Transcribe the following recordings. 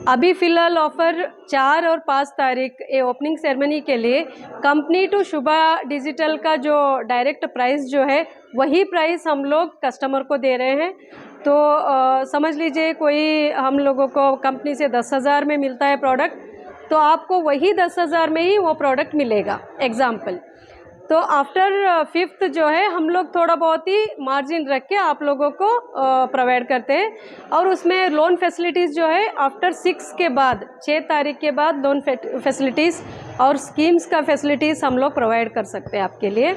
अभी फ़िलहाल ऑफ़र 4 और 5 तारीख ये ओपनिंग सेरेमनी के लिए कंपनी टू शुभा डिजिटल का जो डायरेक्ट प्राइस जो है वही प्राइस हम लोग कस्टमर को दे रहे हैं। तो समझ लीजिए कोई हम लोगों को कंपनी से 10,000 में मिलता है प्रोडक्ट, तो आपको वही 10,000 में ही वो प्रोडक्ट मिलेगा एग्जाम्पल। तो आफ्टर 5th जो है हम लोग थोड़ा बहुत ही मार्जिन रख के आप लोगों को प्रोवाइड करते हैं। और उसमें लोन फैसिलिटीज़ जो है आफ्टर 6 के बाद 6 तारीख के बाद लोन फैसिलिटीज़ और स्कीम्स का फैसिलिटीज़ हम लोग प्रोवाइड कर सकते हैं आपके लिए।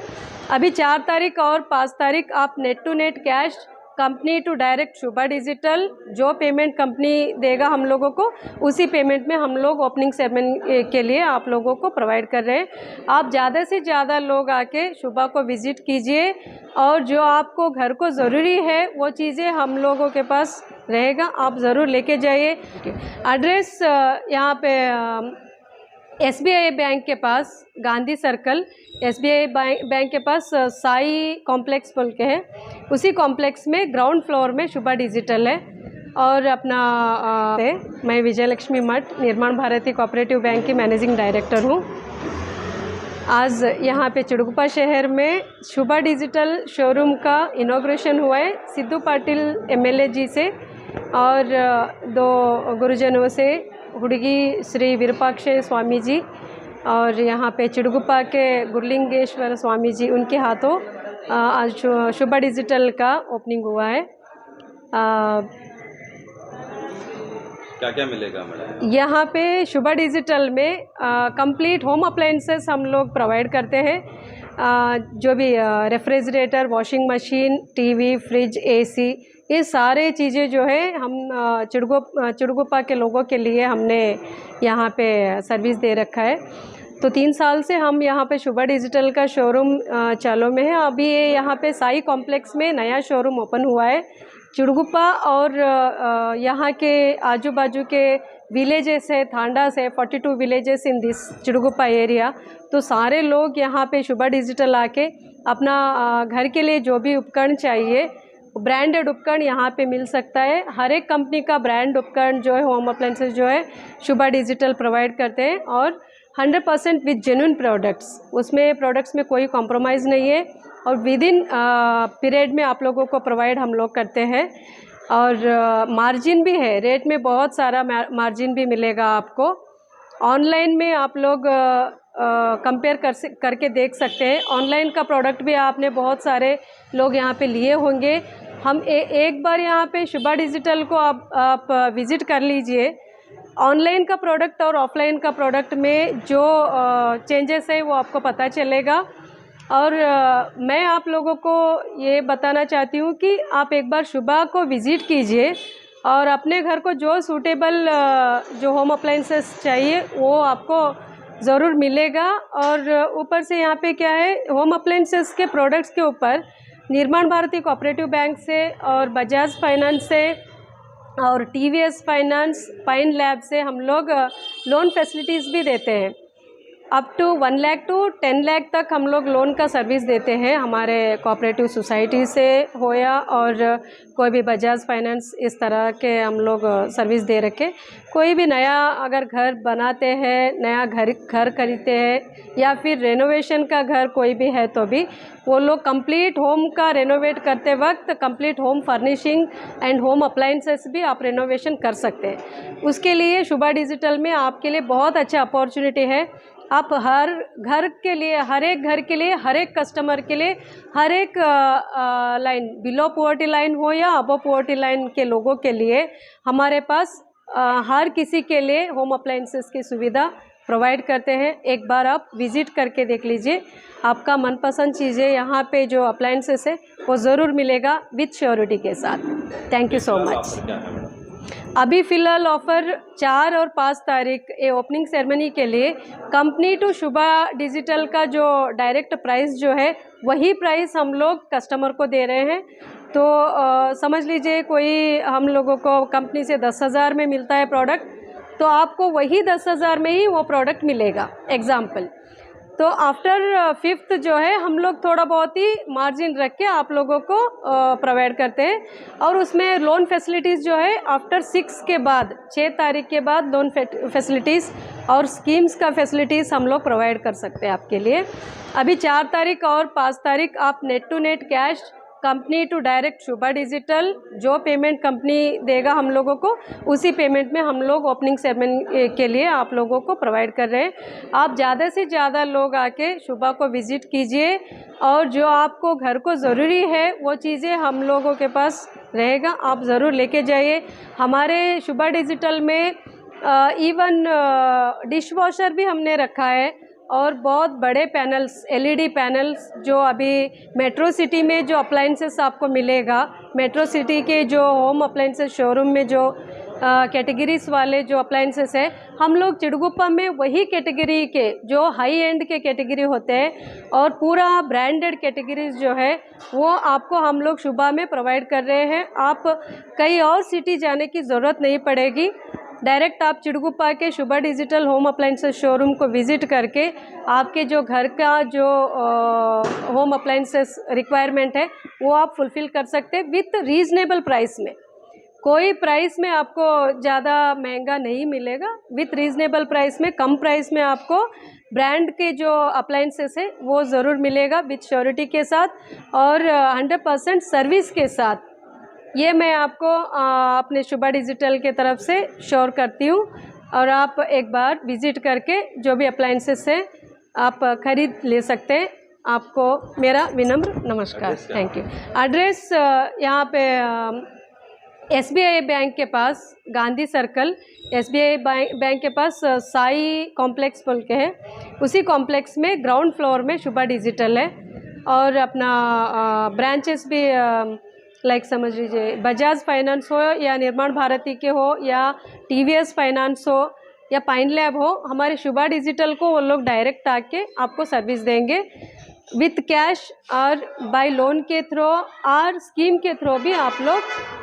अभी 4 तारीख और 5 तारीख आप net to net cash company to direct Shubha digital जो पेमेंट कंपनी देगा हम लोगों को, उसी पेमेंट में हम लोग ओपनिंग सेरेमनी के लिए आप लोगों को प्रोवाइड कर रहे हैं। आप ज़्यादा से ज़्यादा लोग आके शुभा को विज़िट कीजिए और जो आपको घर को ज़रूरी है वो चीज़ें हम लोगों के पास रहेगा, आप ज़रूर लेके जाइए। एड्रेस यहाँ पे SBI बैंक के पास गांधी सर्कल, SBI बैंक के पास साई कॉम्प्लेक्स बोल के है, उसी कॉम्प्लेक्स में ग्राउंड फ्लोर में शुभा डिजिटल है। और अपना मैं विजयलक्ष्मी मठ निर्माण भारती कोऑपरेटिव बैंक की मैनेजिंग डायरेक्टर हूँ। आज यहाँ पे चिड़गुप्पा शहर में शुभा डिजिटल शोरूम का इनॉग्रेशन हुआ है सिद्धू पाटिल MLA जी से और 2 गुरुजनों से, हुड़गी श्री विरूपाक्ष स्वामी जी और यहाँ पे चिड़गुप्पा के गुरलिंगेश्वर स्वामी जी, उनके हाथों आज शुभा डिजिटल का ओपनिंग हुआ है। क्या क्या मिलेगा मैडम? यहाँ पे शुभा डिजिटल में कंप्लीट होम अप्लायंसेस हम लोग प्रोवाइड करते हैं। जो भी refrigerator, washing machine, TV, fridge, AC, ये सारे चीज़ें जो है हम चिड़गुप्पा के लोगों के लिए हमने यहाँ पे सर्विस दे रखा है। तो 3 साल से हम यहाँ पे शुभा डिजिटल का शोरूम चालू में है। अभी ये यहाँ पे साई कॉम्प्लेक्स में नया शोरूम ओपन हुआ है। चिड़गुप्पा और यहाँ के आजू बाजू के विलेजेस है, थांडा से 42 villages in this Chidguppa area. तो सारे लोग यहाँ पे शुभा डिजिटल आके अपना घर के लिए जो भी उपकरण चाहिए, ब्रांडेड उपकरण यहाँ पे मिल सकता है। हर एक कंपनी का ब्रांड उपकरण जो है, होम अप्लायंसेस जो है शुभा डिजिटल प्रोवाइड करते हैं और 100% विद जेन्युइन प्रोडक्ट्स, उसमें प्रोडक्ट्स में कोई कॉम्प्रोमाइज़ नहीं है और विद इन पीरियड में आप लोगों को प्रोवाइड हम लोग करते हैं। और मार्जिन भी है, रेट में बहुत सारा मार्जिन भी मिलेगा आपको। ऑनलाइन में आप लोग कंपेयर करके देख सकते हैं। ऑनलाइन का प्रोडक्ट भी आपने बहुत सारे लोग यहाँ पे लिए होंगे। हम एक बार यहाँ पे शुभा डिजिटल को आप विज़िट कर लीजिए। ऑनलाइन का प्रोडक्ट और ऑफलाइन का प्रोडक्ट में जो चेंजेस है वो आपको पता चलेगा। और मैं आप लोगों को ये बताना चाहती हूँ कि आप एक बार शुभा को विज़िट कीजिए और अपने घर को जो सूटेबल जो होम अप्लायंसेस चाहिए वो आपको ज़रूर मिलेगा। और ऊपर से यहाँ पे क्या है, होम अप्लायंसेस के प्रोडक्ट्स के ऊपर निर्माण भारती कोऑपरेटिव बैंक से और बजाज फाइनेंस से और TVS फाइनेंस, पाइन लैब से हम लोग लोन फैसिलिटीज़ भी देते हैं। Up to 1 lakh to 10 lakh तक हम लोग लोन का सर्विस देते हैं, हमारे कोऑपरेटिव सोसाइटी से हो या और कोई भी बजाज फाइनेंस, इस तरह के हम लोग सर्विस दे रखे। कोई भी नया अगर घर बनाते हैं, नया घर खरीदते हैं या फिर रेनोवेशन का घर कोई भी है तो भी वो लोग कंप्लीट होम का रेनोवेट करते वक्त complete home furnishing and home appliances भी आप रेनोवेशन कर सकते हैं। उसके लिए शुभा डिजिटल में आपके लिए बहुत अच्छा अपॉर्चुनिटी है। आप हर घर के लिए, हर एक घर के लिए, हर एक कस्टमर के लिए, हर एक लाइन बिलो पॉवर्टी लाइन हो या अबव पॉवर्टी लाइन के लोगों के लिए हमारे पास हर किसी के लिए होम अप्लायंसेस की सुविधा प्रोवाइड करते हैं। एक बार आप विज़िट करके देख लीजिए, आपका मनपसंद चीज़ें यहाँ पे जो अप्लायंसेस है वो ज़रूर मिलेगा विथ श्योरिटी के साथ। Thank you so much. अभी फ़िलहाल ऑफ़र 4 और 5 तारीख ये ओपनिंग सेरेमनी के लिए कंपनी टू शुभा डिजिटल का जो डायरेक्ट प्राइस जो है वही प्राइस हम लोग कस्टमर को दे रहे हैं। तो समझ लीजिए कोई हम लोगों को कंपनी से 10,000 में मिलता है प्रोडक्ट, तो आपको वही 10,000 में ही वो प्रोडक्ट मिलेगा एग्जाम्पल। तो आफ्टर 5th जो है हम लोग थोड़ा बहुत ही मार्जिन रख के आप लोगों को प्रोवाइड करते हैं, और उसमें लोन फैसिलिटीज़ जो है आफ्टर 6 के बाद, 6 तारीख के बाद लोन फैसिलिटीज़ और स्कीम्स का फैसिलिटीज़ हम लोग प्रोवाइड कर सकते हैं आपके लिए। अभी 4 तारीख और 5 तारीख आप net to net cash company to direct Shubha digital जो पेमेंट कंपनी देगा हम लोगों को, उसी पेमेंट में हम लोग ओपनिंग सेरेमनी के लिए आप लोगों को प्रोवाइड कर रहे हैं। आप ज़्यादा से ज़्यादा लोग आके शुभा को विज़िट कीजिए, और जो आपको घर को ज़रूरी है वो चीज़ें हम लोगों के पास रहेगा, आप ज़रूर लेके जाइए। हमारे शुभा डिजिटल में इवन डिश वॉशर भी हमने रखा है, और बहुत बड़े पैनल्स, एलईडी पैनल्स जो अभी मेट्रो सिटी में जो अप्लाइंसेस आपको मिलेगा, मेट्रो सिटी के जो होम अप्लाइंसेस शोरूम में जो कैटेगरीज वाले जो अप्लाइंसेस है, हम लोग चिड़गुप्पा में वही कैटेगरी के जो हाई एंड के कैटेगरी होते हैं और पूरा ब्रांडेड कैटेगरीज जो है वो आपको हम लोग शुभा में प्रोवाइड कर रहे हैं। आप कहीं और सिटी जाने की ज़रूरत नहीं पड़ेगी, डायरेक्ट आप चिड़गुप्पा के शुभा डिजिटल होम अप्लाइंसेस शोरूम को विज़िट करके आपके जो घर का जो होम अप्लाइंसेस रिक्वायरमेंट है वो आप फुलफ़िल कर सकते हैं विथ रीज़नेबल प्राइस में। कोई प्राइस में आपको ज़्यादा महंगा नहीं मिलेगा, विथ रीज़नेबल प्राइस में, कम प्राइस में आपको ब्रांड के जो अप्लाइंसेस है वो ज़रूर मिलेगा विथ श्योरिटी के साथ और 100% सर्विस के साथ। ये मैं आपको अपने शुभा डिजिटल के तरफ से श्योर करती हूँ, और आप एक बार विज़िट करके जो भी अप्लाइंसेस हैं आप ख़रीद ले सकते हैं। आपको मेरा विनम्र नमस्कार। Thank you. एड्रेस यहाँ पे SBI बैंक के पास, गांधी सर्कल, SBI बैंक के पास साई कॉम्प्लेक्स बोल के है, उसी कॉम्प्लेक्स में ग्राउंड फ्लोर में शुभा डिजिटल है। और अपना ब्रांचेस भी लाइक समझ लीजिए बजाज फाइनेंस हो या निर्माण भारती के हो या TVS फाइनेंस हो या पाइन लैब हो, हमारे शुभा डिजिटल को वो लोग डायरेक्ट आके आपको सर्विस देंगे विथ कैश और बाय लोन के थ्रू और स्कीम के थ्रू भी आप लोग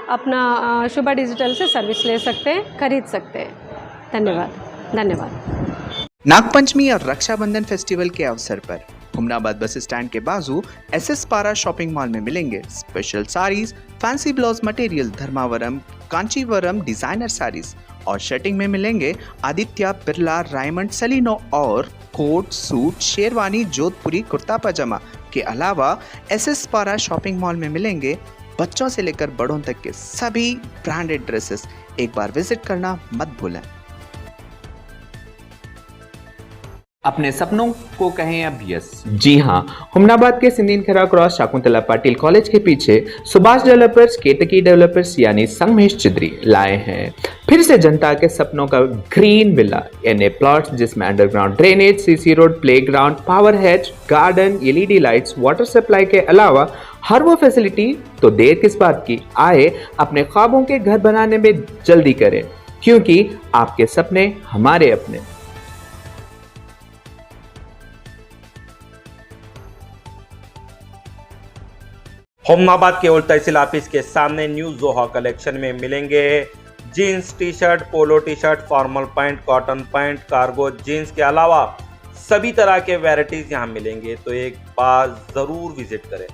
अपना शुभा डिजिटल से सर्विस ले सकते हैं, खरीद सकते हैं। धन्यवाद। नागपंचमी और रक्षाबंधन फेस्टिवल के अवसर पर हुमनाबाद बस स्टैंड के बाजू SS पारा शॉपिंग मॉल में मिलेंगे special saris, fancy blouse material, Dharmavaram, Kanjeevaram designer saris और शर्टिंग में मिलेंगे आदित्य बिरला, रायमंड, सलीनो और कोट, सूट, शेरवानी, जोधपुरी, कुर्ता पजामा के अलावा SS पारा शॉपिंग मॉल में मिलेंगे बच्चों से लेकर बड़ों तक के सभी ब्रांडेड ड्रेसेस। एक बार विजिट करना मत भूलें। अपने सपनों को कहें अब यस। जी हाँ, हुमनाबाद के सिंदीन खरा क्रॉस शाकुंतला पाटिल कॉलेज के पीछे सुभाष डेवलपर्स, केतकी डेवलपर्स यानी संगमेश चिद्री लाए हैं फिर से जनता के सपनों का ग्रीन विला यानी प्लॉट्स जिसमें underground drainage, CC road, playground, power head, garden, LED lights, water supply के अलावा हर वो फैसिलिटी। तो देर किस बात की, आए अपने ख्वाबों के घर बनाने में जल्दी करें, क्योंकि आपके सपने हमारे अपने। होमनाबाद के ओल्ड तहसील ऑफिस के सामने न्यू जोहा कलेक्शन में मिलेंगे jeans, T-shirt, polo T-shirt, formal pant, cotton pant, cargo jeans के अलावा सभी तरह के वैरायटीज यहाँ मिलेंगे, तो एक बार ज़रूर विजिट करें।